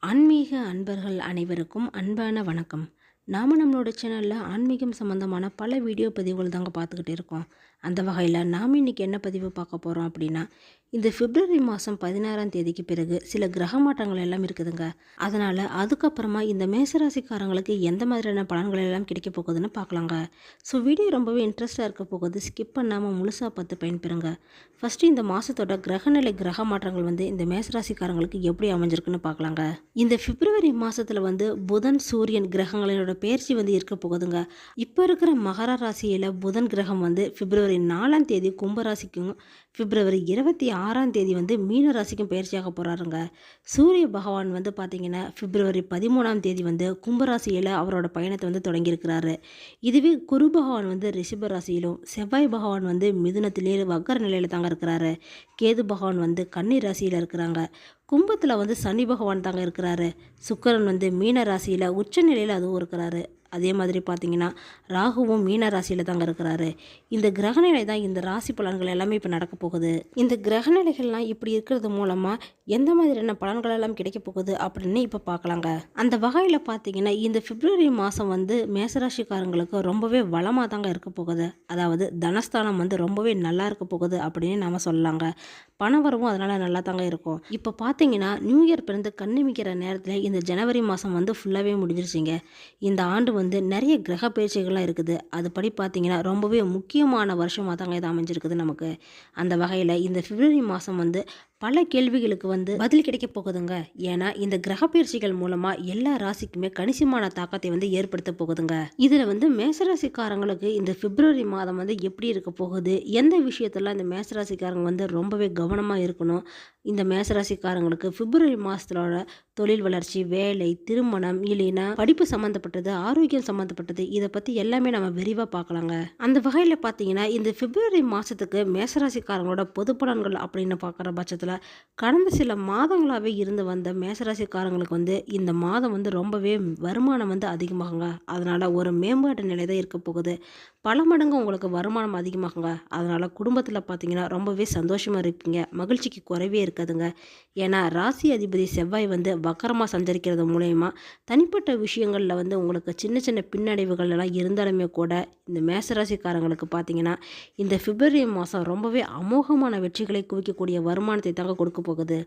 ஆன்மீக அன்பர்கள் அனைவருக்கும் அன்பான வணக்கம். நாம் நம்மளோட சேனலில் ஆன்மீகம் சம்மந்தமான பல வீடியோ பதிவுகள் தாங்க பார்த்துக்கிட்டு இருக்கோம். அந்த வகையில் நாம் இன்றைக்கி என்ன பதிவு பார்க்க போகிறோம் அப்படின்னா, இந்த பிப்ரவரி மாதம் 16ஆம் தேதிக்கு பிறகு சில கிரக மாற்றங்கள் எல்லாம் இருக்குதுங்க. அதனால் அதுக்கப்புறமா இந்த மேசராசிக்காரங்களுக்கு எந்த மாதிரியான பலன்கள் எல்லாம் கிடைக்க போகுதுன்னு பார்க்கலாங்க. ஸோ வீடியோ ரொம்பவே இன்ட்ரெஸ்ட்டாக இருக்க போகுது. ஸ்கிப் பண்ணாமல் முழுசாக பார்த்து பயன்பெறுங்க. ஃபஸ்ட்டு இந்த மாதத்தோட கிரகநிலை கிரக மாற்றங்கள் இந்த மேசராசிக்காரங்களுக்கு எப்படி அமைஞ்சிருக்குன்னு பார்க்கலாங்க. இந்த பிப்ரவரி மாதத்தில் புதன் சூரியன் கிரகங்களோட பயிற்சி இருக்க போகுதுங்க. இப்போ இருக்கிற மகர ராசியில் புதன் கிரகம் பிப்ரவரி 4ஆம் தேதி கும்பராசிக்கும் பிப்ரவரி 26ஆம் தேதி மீன ராசிக்கும் பயிற்சியாக போகிறாருங்க. சூரிய பகவான் பார்த்தீங்கன்னா பிப்ரவரி 13ஆம் தேதி கும்பராசியில் அவரோட பயணத்தை தொடங்கியிருக்கிறாரு. இதுவே குரு பகவான் ரிஷப ராசியிலும், செவ்வாய் பகவான் மிதுனத்திலே வக்கர நிலையில் தாங்க இருக்கிறாரு. கேது பகவான் கன்னி ராசியில் இருக்கிறாங்க. கும்பத்தில் சனி பகவான் தாங்க இருக்கிறாரு. சுக்கிரன் மீன ராசியில் உச்ச நிலையில் அதுவும் இருக்கிறாரு. அதே மாதிரி பார்த்தீங்கன்னா ராகுவும் மீன ராசியில் தாங்க இருக்கிறாரு. இந்த கிரகநிலை தான் இந்த ராசி பலன்கள் எல்லாமே இப்போ நடக்க போகுது. இந்த கிரகநிலைகள்லாம் இப்படி இருக்கிறது மூலமாக எந்த மாதிரியான பலன்கள் எல்லாம் கிடைக்க போகுது அப்படின்னு இப்போ பார்க்கலாங்க. அந்த வகையில் பார்த்தீங்கன்னா இந்த பிப்ரவரி மாதம் மேசராசிக்காரங்களுக்கு ரொம்பவே வளமாக தாங்க இருக்க போகுது. அதாவது தனஸ்தானம் ரொம்பவே நல்லா இருக்க போகுது அப்படின்னு நாம் சொல்லலாங்க. பணவரவும் அதனால் நல்லா தாங்க இருக்கும். இப்போ பார்த்தீங்கன்னா நியூ இயர் பிறந்து கண்ணிமிக்கிற நேரத்தில் இந்த ஜனவரி மாதம் ஃபுல்லாகவே முடிஞ்சிருச்சிங்க. இந்த ஆண்டு நிறைய கிரக பயிற்சிகள்லாம் இருக்குது. அதுபடி பார்த்தீங்கன்னா ரொம்பவே முக்கியமான வருஷமாக தாங்க இது அமைஞ்சிருக்குது நமக்கு. அந்த வகையில் இந்த பிப்ரவரி மாதம் பல கேள்விகளுக்கு பதில் கிடைக்க போகுதுங்க. ஏன்னா இந்த கிரக பயிற்சிகள் மூலமாக எல்லா ராசிக்குமே கணிசமான தாக்கத்தை ஏற்படுத்த போகுதுங்க. இதில் மேசராசிக்காரங்களுக்கு இந்த பிப்ரவரி மாதம் எப்படி இருக்க போகுது, எந்த விஷயத்தெல்லாம் இந்த மேசராசிக்காரங்க ரொம்பவே கவனமாக இருக்கணும், இந்த மேசராசிக்காரங்களுக்கு பிப்ரவரி மாதத்தோட தொழில் வளர்ச்சி, வேலை, திருமணம், இல்லைன்னா படிப்பு சம்மந்தப்பட்டது, ஆரோக்கியம் சம்மந்தப்பட்டது, இதை பற்றி எல்லாமே நம்ம விரிவாக பார்க்கலாங்க. அந்த வகையில் பார்த்தீங்கன்னா இந்த பிப்ரவரி மாதத்துக்கு மேசராசிக்காரங்களோட பொது பலன்கள் அப்படின்னு பார்க்குற பட்சத்தில் கடந்த சில மாதங்களாகவே இருந்து வந்த மேசராசிக்காரங்களுக்கு இந்த மாதம் ரொம்பவே வருமானம் அதிகமாகுங்க. அதனால் ஒரு மேம்பாட்டு நிலை தான் இருக்க போகுது. பல மடங்கு உங்களுக்கு வருமானம் அதிகமாகுங்க. அதனால் குடும்பத்தில் பார்த்தீங்கன்னா ரொம்பவே சந்தோஷமாக இருப்பீங்க. மகிழ்ச்சிக்கு குறைவே இருக்காதுங்க. ஏன்னா ராசி அதிபதி செவ்வாய் வக்கரமாக சஞ்சரிக்கிறது மூலயமா தனிப்பட்ட விஷயங்களில் உங்களுக்கு சின்ன சின்ன பின்னடைவுகள் எல்லாம் இருந்தாலுமே கூட இந்த மேசராசிக்காரங்களுக்கு பார்த்தீங்கன்னா இந்த பிப்ரவரி மாதம் ரொம்பவே அமோகமான வெற்றிகளை குவிக்கக்கூடிய வருமானத்தை தாங்க கொடுக்க போகுது.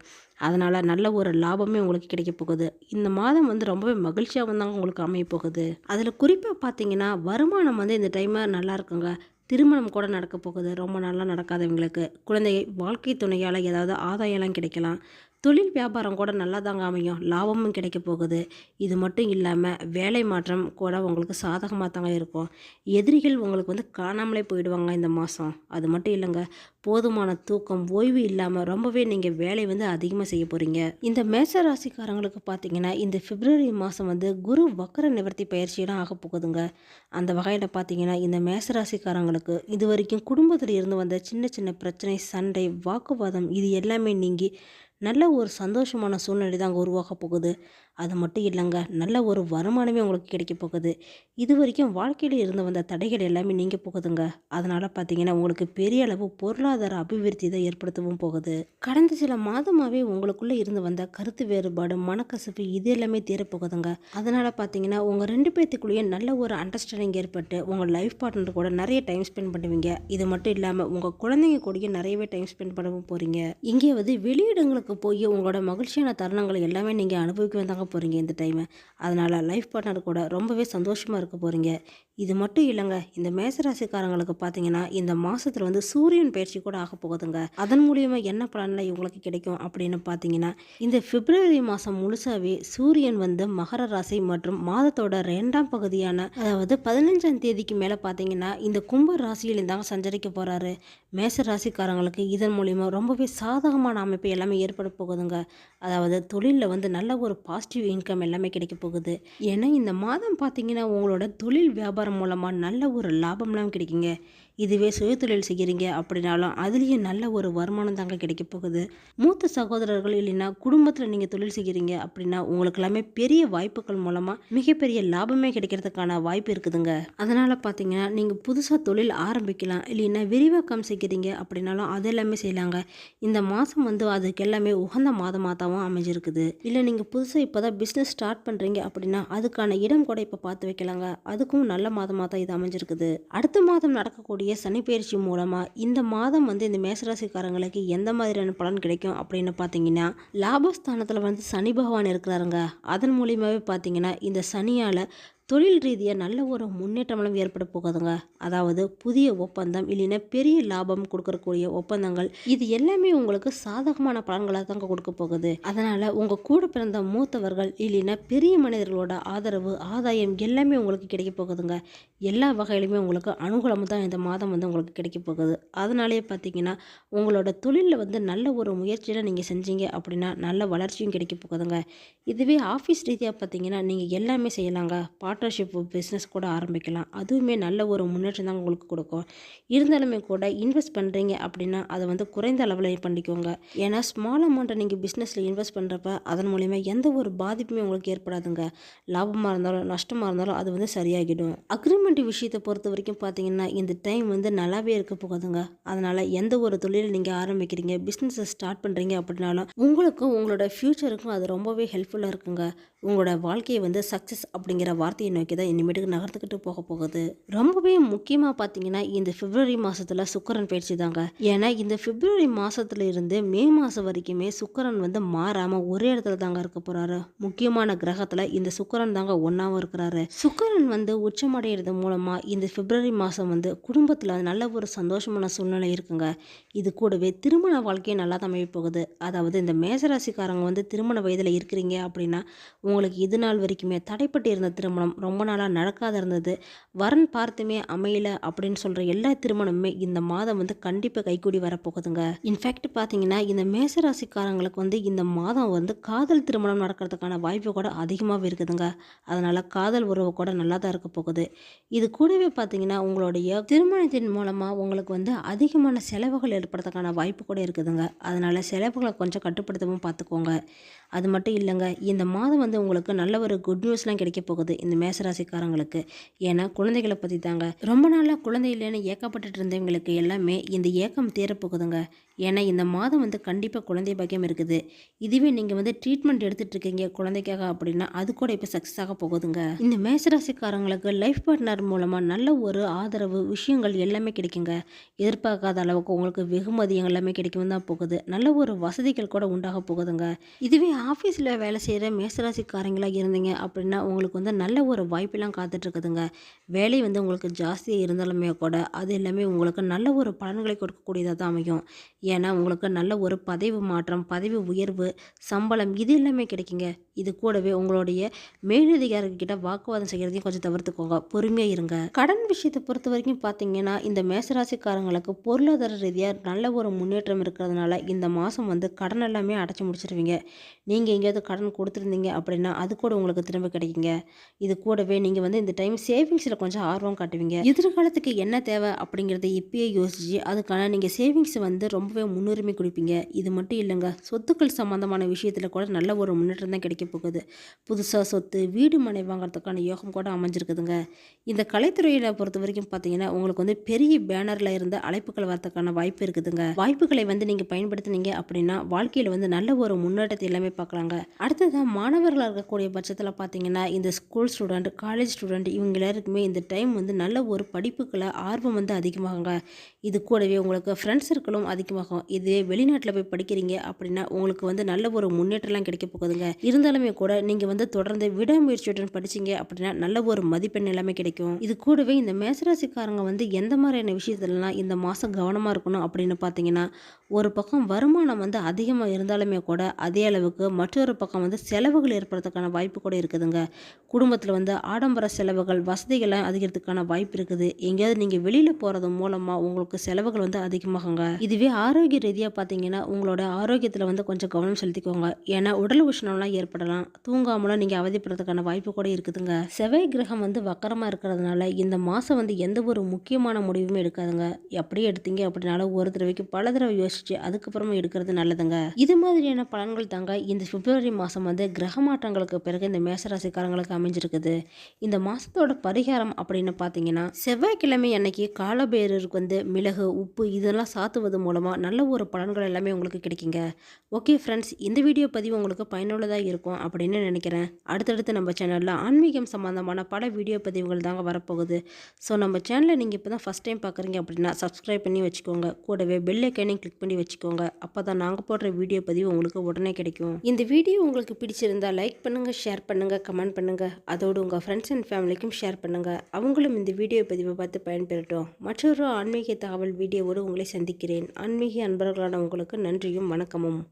அதனால் நல்ல ஒரு லாபமே உங்களுக்கு கிடைக்க போகுது. இந்த மாதம் ரொம்பவே மகிழ்ச்சியாக தாங்க உங்களுக்கு அமைய போகுது. அதில் குறிப்பாக பார்த்தீங்கன்னா வருமானம் இந்த டைம் நல்லா இருக்குங்க. திருமணம் கூட நடக்க போகுது. ரொம்ப நல்லா நடக்காதவங்களுக்கு குழந்தை வாழ்க்கை துணையால் ஏதாவது ஆதாயம்லாம் கிடைக்கலாம். தொழில் வியாபாரம் கூட நல்லா தாங்க அமையும். லாபமும் கிடைக்க போகுது. இது மட்டும் இல்லாமல் வேலை மாற்றம் கூட உங்களுக்கு சாதகமாக தாங்க இருக்கும். எதிரிகள் உங்களுக்கு காணாமலே போயிடுவாங்க இந்த மாதம். அது மட்டும் இல்லைங்க, போதுமான தூக்கம், ஓய்வு இல்லாமல் ரொம்பவே நீங்கள் வேலை அதிகமாக செய்ய போகிறீங்க. இந்த மேசராசிக்காரங்களுக்கு பார்த்தீங்கன்னா இந்த பிப்ரவரி மாதம் குரு வக்கர நிவர்த்தி பயிற்சியெல்லாம் ஆக போகுதுங்க. அந்த வகையில் பார்த்தீங்கன்னா இந்த மேசராசிக்காரங்களுக்கு இது வரைக்கும் குடும்பத்தில் இருந்து வந்த சின்ன சின்ன பிரச்சனை, சண்டை, வாக்குவாதம் இது எல்லாமே நீங்கி நல்ல ஒரு சந்தோஷமான சூழ்நிலை தான் அங்கே உருவாக போகுது. அது மட்டும் இல்லைங்க, நல்ல ஒரு வருமானமே உங்களுக்கு கிடைக்க போகுது. இது வரைக்கும் வாழ்க்கையில் இருந்து வந்த தடைகள் எல்லாமே நீங்க போகுதுங்க. அதனால் பார்த்தீங்கன்னா உங்களுக்கு பெரிய அளவு பொருளாதார அபிவிருத்தி தான் ஏற்படுத்தவும் போகுது. கடந்த சில மாதமாகவே உங்களுக்குள்ளே இருந்து வந்த கருத்து வேறுபாடு, மனக்கசப்பு இது எல்லாமே தீரப்போகுதுங்க. அதனால் பார்த்தீங்கன்னா உங்கள் 2 பேர்த்துக்குள்ளேயே நல்ல ஒரு அண்டர்ஸ்டாண்டிங் ஏற்பட்டு உங்கள் லைஃப் பார்ட்னர் கூட நிறைய டைம் ஸ்பெண்ட் பண்ணுவீங்க. இது மட்டும் இல்லாமல் உங்கள் குழந்தைங்க கூடயே நிறையவே டைம் ஸ்பெண்ட் பண்ணவும் போகிறீங்க. இங்கே வெளியிடங்களுக்கு போய் உங்களோட மகிழ்ச்சியான தருணங்களை எல்லாமே நீங்கள் அனுபவிக்க வந்தாங்க போகிறீங்க இந்த டைமு. அதனால் லைஃப் பார்ட்னர் கூட ரொம்பவே சந்தோஷமாக இருக்க போகிறீங்க. இது மட்டும் இல்லைங்க, இந்த மேசராசிக்காரங்களுக்கு பார்த்தீங்கன்னா இந்த மாதத்தில் சூரியன் பயிற்சி கூட ஆக போகுதுங்க. அதன் மூலியமாக என்ன பலன்லாம் இவங்களுக்கு கிடைக்கும் அப்படின்னு பார்த்தீங்கன்னா இந்த பிப்ரவரி மாதம் முழுசாவே சூரியன் மகர ராசி மற்றும் மாதத்தோட 2ஆம் பகுதியான அதாவது 15ஆம் தேதிக்கு மேலே பார்த்தீங்கன்னா இந்த கும்ப ராசியில் இருந்தாங்க சஞ்சரிக்க போகிறாரு. மேச ராசிக்காரங்களுக்கு இதன் மூலிமா ரொம்பவே சாதகமான அமைப்பு எல்லாமே ஏற்பட போகுதுங்க. அதாவது தொழிலில் நல்ல ஒரு பாசிட்டிவ் இன்கம் எல்லாமே கிடைக்க போகுது. ஏன்னா இந்த மாதம் பார்த்தீங்கன்னா உங்களோட தொழில் வியாபாரம் மூலமாக நல்ல ஒரு லாபம்லாம் கிடைக்குங்க. இதுவே சுயதொழில் செய்கிறீங்க அப்படின்னாலும் அதுலேயும் நல்ல ஒரு வருமானம் தாங்க கிடைக்க போகுது. மூத்த சகோதரர்கள் இல்லைன்னா குடும்பத்தில் நீங்கள் தொழில் செய்கிறீங்க அப்படின்னா உங்களுக்கு எல்லாமே பெரிய வாய்ப்புகள் மூலமாக மிகப்பெரிய லாபமே கிடைக்கிறதுக்கான வாய்ப்பு இருக்குதுங்க. அதனால் பார்த்தீங்கன்னா நீங்கள் புதுசாக தொழில் ஆரம்பிக்கலாம், இல்லைன்னா விரிவாக்கம் செய்கிறீங்க அப்படின்னாலும் அது எல்லாமே செய்யலாங்க. இந்த மாதம் வந்து அதுக்கு எல்லாமே உகந்த மாதமாகவும் அமைஞ்சிருக்குது. இல்லை நீங்கள் புதுசாக இப்போ தான் பிஸ்னஸ் ஸ்டார்ட் பண்ணுறீங்க அப்படின்னா அதுக்கான இடம் கூட இப்போ பார்த்து வைக்கலாங்க. அதுக்கும் நல்ல மாதமாக தான் இது அமைஞ்சிருக்குது. அடுத்த மாதம் நடக்கக்கூடிய சனிப்பெயர்ச்சி மூலமாக இந்த மாதம் வந்து இந்த மேசராசிக்காரங்களுக்கு எந்த மாதிரியான பலன் கிடைக்கும் அப்படின்னு பார்த்தீங்கன்னா, லாபஸ்தானத்தில் வந்து சனி பகவான் இருக்கிறாருங்க. அதன் மூலியமாகவே பார்த்தீங்கன்னா இந்த சனியால் தொழில் ரீதியாக நல்ல ஒரு முன்னேற்றமெல்லாம் ஏற்பட போகுதுங்க. அதாவது புதிய ஒப்பந்தம் இல்லைன்னா பெரிய லாபம் கொடுக்கக்கூடிய ஒப்பந்தங்கள் இது எல்லாமே உங்களுக்கு சாதகமான பலன்களாக தாங்க கொடுக்க போகுது. அதனால் உங்கள் கூட பிறந்த மூத்தவர்கள் இல்லைன்னா பெரிய மனிதர்களோட ஆதரவு ஆதாயம் எல்லாமே உங்களுக்கு கிடைக்க போகுதுங்க. எல்லா வகையிலுமே உங்களுக்கு அனுகூலமாக தான் இந்த மாதம் வந்து உங்களுக்கு கிடைக்க போகுது. அதனாலேயே பார்த்தீங்கன்னா உங்களோட தொழிலில் வந்து நல்ல ஒரு முயற்சியில் நீங்கள் செஞ்சீங்க அப்படின்னா நல்ல வளர்ச்சியும் கிடைக்க போகுதுங்க. இதுவே ஆஃபீஸ் ரீதியாக பார்த்தீங்கன்னா நீங்கள் எல்லாமே செய்யலாங்க. பார்ட்னர்ஷிப் பிஸ்னஸ் கூட ஆரம்பிக்கலாம். அதுவுமே நல்ல ஒரு முன்னேற்றம் தான் உங்களுக்கு கொடுக்கும். இருந்தாலுமே கூட இன்வெஸ்ட் பண்ணுறீங்க அப்படின்னா அதை வந்து குறைந்த அளவில் பண்ணிக்கோங்க. ஏன்னா ஸ்மால் அமௌண்ட்டை நீங்கள் பிஸ்னஸில் இன்வெஸ்ட் பண்ணுறப்ப அதன் மூலிமா எந்த ஒரு பாதிப்புமே உங்களுக்கு ஏற்படாதுங்க. லாபமாக இருந்தாலும் நஷ்டமாக இருந்தாலும் அது வந்து சரியாகிடும். அக்ரிமெண்ட் விஷயத்தை பொறுத்த வரைக்கும் பார்த்தீங்கன்னா இந்த டைம் வந்து நல்லாவே இருக்க போகுதுங்க. அதனால் எந்த ஒரு தொழில் நீங்கள் ஆரம்பிக்கிறீங்க பிஸ்னஸை ஸ்டார்ட் பண்ணுறீங்க அப்படின்னாலும் உங்களுக்கும் உங்களோட ஃப்யூச்சருக்கும் அது ரொம்பவே ஹெல்ப்ஃபுல்லாக இருக்குங்க. உங்களோட வாழ்க்கையை வந்து சக்ஸஸ் அப்படிங்கிற வார்த்தையை நோக்கி தான் இனிமேட்டுக்கு நகர்த்துக்கிட்டு போக போகுது. ரொம்பவே முக்கியமாக பார்த்தீங்கன்னா இந்த பிப்ரவரி மாதத்தில் சுக்கிரன் பயிற்சி தாங்க. ஏன்னா இந்த பிப்ரவரி மாதத்துல இருந்து மே மாதம் வரைக்குமே சுக்கிரன் வந்து மாறாமல் ஒரே இடத்துல தாங்க இருக்க போகிறாரு. முக்கியமான கிரகத்தில் இந்த சுக்கிரன் தாங்க ஒன்றாவும் இருக்கிறாரு. சுக்கிரன் வந்து உச்சமடைகிறது மூலமாக இந்த பிப்ரவரி மாதம் வந்து குடும்பத்தில் நல்ல ஒரு சந்தோஷமான சூழ்நிலை இருக்குங்க. இது கூடவே திருமண வாழ்க்கையை நல்லா தான் அமைய போகுது. அதாவது இந்த மேசராசிக்காரங்க வந்து திருமண வயதில் இருக்கிறீங்க அப்படின்னா உங்களுக்கு இது நாள் வரைக்குமே தடைப்பட்டு இருந்த திருமணம் ரொம்ப நாளாக நடக்காத இருந்தது, வரன் பார்த்துமே அமையல அப்படின்னு சொல்கிற எல்லா திருமணமுமே இந்த மாதம் வந்து கண்டிப்பாக கைக்கூடி வரப்போகுதுங்க. இன்ஃபேக்ட் பார்த்தீங்கன்னா இந்த மேசராசிக்காரங்களுக்கு வந்து இந்த மாதம் வந்து காதல் திருமணம் நடக்கிறதுக்கான வாய்ப்பு கூட அதிகமாகவே இருக்குதுங்க. அதனால் காதல் உறவு கூட நல்லா தான் இருக்க போகுது. இது கூடவே பார்த்தீங்கன்னா உங்களுடைய திருமணத்தின் மூலமாக உங்களுக்கு வந்து அதிகமான செலவுகள் ஏற்படுறதுக்கான வாய்ப்பு கூட இருக்குதுங்க. அதனால் செலவுகளை கொஞ்சம் கட்டுப்படுத்தவும் பார்த்துக்கோங்க. அது மட்டும் இல்லைங்க, இந்த மாதம் வந்து உங்களுக்கு நல்ல ஒரு குட் நியூஸ்லாம் கிடைக்க போகுது இந்த மேசராசிக்காரங்களுக்கு. ஏன்னா குழந்தைகளை பற்றி தாங்க. ரொம்ப நாளாக குழந்தை இல்லைன்னு ஏக்கப்பட்டுட்டு இருந்தவங்களுக்கு எல்லாமே இந்த ஏக்கம் தீரப்போகுதுங்க. ஏன்னா இந்த மாதம் வந்து கண்டிப்பாக குழந்தை பாக்கியம் இருக்குது. இதுவே நீங்கள் வந்து ட்ரீட்மெண்ட் எடுத்துகிட்டு இருக்கீங்க குழந்தைக்காக அப்படின்னா அது கூட இப்போ சக்ஸஸ் ஆக போகுதுங்க. இந்த மேசராசிக்காரங்களுக்கு லைஃப் பார்ட்னர் மூலமாக நல்ல ஒரு ஆதரவு விஷயங்கள் எல்லாமே கிடைக்குங்க. எதிர்பார்க்காத அளவுக்கு உங்களுக்கு வெகுமதி எல்லாமே கிடைக்கும் தான் போகுது. நல்ல ஒரு வசதிகள் கூட உண்டாக போகுதுங்க. இதுவே ஆஃபீஸில் வேலை செய்கிற மேசராசிக்காரங்களாக இருந்தீங்க அப்படின்னா உங்களுக்கு வந்து நல்ல ஒரு வாய்ப்பெல்லாம் காத்துட்ருக்குதுங்க. வேலை வந்து உங்களுக்கு ஜாஸ்தியாக இருந்தாலுமே கூட அது எல்லாமே உங்களுக்கு நல்ல ஒரு பலன்களை கொடுக்கக்கூடியதாக தான் அமையும். ஏன்னா உங்களுக்கு நல்ல ஒரு பதவி மாற்றம், பதவி உயர்வு, சம்பளம் இது எல்லாமே கிடைக்குங்க. இது கூடவே உங்களுடைய மேலதிகாரிகிட்ட வாக்குவாதம் செய்கிறதையும் கொஞ்சம் தவிர்த்துக்கோங்க. பொறுமையாக இருங்க. கடன் விஷயத்தை பொறுத்த வரைக்கும் பார்த்தீங்கன்னா இந்த மேசராசிக்காரங்களுக்கு பொருளாதார ரீதியாக நல்ல ஒரு முன்னேற்றம் இருக்கிறதுனால இந்த மாதம் வந்து கடன் எல்லாமே அடைச்சி முடிச்சிருவீங்க. நீங்கள் எங்கேயாவது கடன் கொடுத்துருந்தீங்க அப்படின்னா அது கூட உங்களுக்கு திரும்ப கிடைக்குங்க. இது கூடவே நீங்கள் வந்து இந்த டைம் சேவிங்ஸில் கொஞ்சம் ஆர்வம் காட்டுவீங்க. எதிர்காலத்துக்கு என்ன தேவை அப்படிங்கிறத இப்பயே யோசிச்சு அதுக்கான நீங்கள் சேவிங்ஸ் வந்து ரொம்பவே முன்னுரிமை கொடுப்பீங்க. இது மட்டும் இல்லைங்க, சொத்துக்கள் சம்மந்தமான விஷயத்தில் கூட நல்ல ஒரு முன்னேற்றம் தான் கிடைக்க போகுது. புதுசாக சொத்து வீடு மனை வாங்குறதுக்கான யோகம் கூட அமைஞ்சிருக்குதுங்க. இந்த கலைத்துறையை பொறுத்த வரைக்கும் பார்த்தீங்கன்னா உங்களுக்கு வந்து பெரிய பேனரில் இருந்த அழைப்புகள் வரதுக்கான வாய்ப்பு இருக்குதுங்க. வாய்ப்புகளை வந்து நீங்கள் பயன்படுத்தினீங்க அப்படின்னா வாழ்க்கையில் வந்து நல்ல ஒரு முன்னேற்றத்தை எல்லாமே பார்க்கலாங்க. அடுத்ததான் மாணவர்களாக இருக்கக்கூடிய பட்சத்தில் பார்த்தீங்கன்னா இந்த ஸ்கூல் ஸ்டூடெண்ட், காலேஜ் ஸ்டூடெண்ட் இவங்க எல்லாருக்குமே இந்த டைம் வந்து நல்ல ஒரு படிப்புகளை ஆர்வம் வந்து அதிகமாகுங்க. இது கூடவே உங்களுக்கு ஃப்ரெண்ட்ஸ் சர்க்கிளும் அதிகமாகும். இதுவே வெளிநாட்டில் போய் படிக்கிறீங்க அப்படின்னா உங்களுக்கு வந்து நல்ல ஒரு முன்னேற்றம்லாம் கிடைக்க போகுதுங்க. இருந்தாலுமே கூட நீங்கள் வந்து தொடர்ந்து விடாமுயற்சியுடன் படிச்சிங்க அப்படின்னா நல்ல ஒரு மதிப்பெண் எல்லாமே கிடைக்கும். இது கூடவே இந்த மேசராசிக்காரங்க வந்து எந்த மாதிரியான விஷயத்துலலாம் இந்த மாதம் கவனமாக இருக்கணும் அப்படின்னு பார்த்தீங்கன்னா, ஒரு பக்கம் வருமானம் வந்து அதிகமாக இருந்தாலுமே கூட அதே அளவுக்கு மற்றொரு பக்கம் வந்து செலவுகள் ஏற்படுறதுக்கான வாய்ப்பு கூட இருக்குதுங்க. குடும்பத்தில் வந்து ஆடம்பர செலவுகள் வசதிகளை அதிகரிக்கிறதுக்கான வாய்ப்பு இருக்குது. எங்கேயாவது நீங்கள் வெளியில் போகிறது மூலமாக உங்களுக்கு செலவுகள் வந்து அதிகமாகுங்க. இதுவே ஆரோக்கிய ரீதியாக பார்த்தீங்கன்னா உங்களோட ஆரோக்கியத்தில் வந்து கொஞ்சம் கவனம் செலுத்திக்கோங்க. ஏன்னா உடல் உஷ்ணம்லாம் ஏற்படலாம். தூங்காமலாம் நீங்கள் அவதிப்படுறதுக்கான வாய்ப்பு கூட இருக்குதுங்க. செவ்வாய் கிரகம் வந்து வக்கரமாக இருக்கிறதுனால இந்த மாதம் வந்து எந்த ஒரு முக்கியமான முடிவுமே எடுக்காதுங்க. அப்படியே எடுத்தீங்க அப்படின்னாலும் ஒரு தடவைக்கு பல தடவை யோசிச்சு அதுக்கப்புறமா எடுக்கிறது நல்லதுங்க. இது மாதிரியான பலன்கள் தாங்க இந்த பிப்ரவரி மாதம் வந்து கிரக மாற்றங்களுக்கு பிறகு இந்த மேசராசிக்காரங்களுக்கு அமைஞ்சிருக்குது. இந்த மாதத்தோட பரிகாரம் அப்படின்னு பார்த்தீங்கன்னா செவ்வாய்க்கிழமை அன்னைக்கு காலபைரருக்கு வந்து மிளகு, உப்பு இதெல்லாம் சாத்துவது மூலமாக நல்ல ஒரு பலன்கள் எல்லாமே உங்களுக்கு கிடைக்குங்க. ஓகே ஃப்ரெண்ட்ஸ், இந்த வீடியோ பதிவு உங்களுக்கு பயனுள்ளதாக இருக்கும் அப்படின்னு நினைக்கிறேன். அடுத்தடுத்து நம்ம சேனலில் ஆன்மீகம் சம்மந்தமான பல வீடியோ பதிவுகள் தாங்க வரப்போகுது. ஸோ நம்ம சேனலை நீங்கள் இப்போ தான் ஃபஸ்ட் டைம் பார்க்குறீங்க அப்படின்னா சப்ஸ்கிரைப் பண்ணி வச்சுக்கோங்க. கூடவே பெல் ஐக்கானையும் கிளிக் பண்ணி வச்சுக்கோங்க. அப்போ தான் நாங்கள் போடுற வீடியோ பதிவு உங்களுக்கு உடனே கிடைக்கும். இந்த வீடியோ உங்களுக்கு பிடிச்சிருந்தா லைக் பண்ணுங்கள், ஷேர் பண்ணுங்கள், கமெண்ட் பண்ணுங்கள். அதோடு உங்கள் ஃப்ரெண்ட்ஸ் அண்ட் ஃபேமிலிக்கும் ஷேர் பண்ணுங்கள். அவங்களும் இந்த வீடியோ பதிவை பார்த்து பயன்பெறட்டும். மற்றொரு ஆன்மீக தகவல் வீடியோவோடு உங்களை சந்திக்கிறேன். ஆன்மீக அன்பர்களான உங்களுக்கு நன்றியும் வணக்கமும்.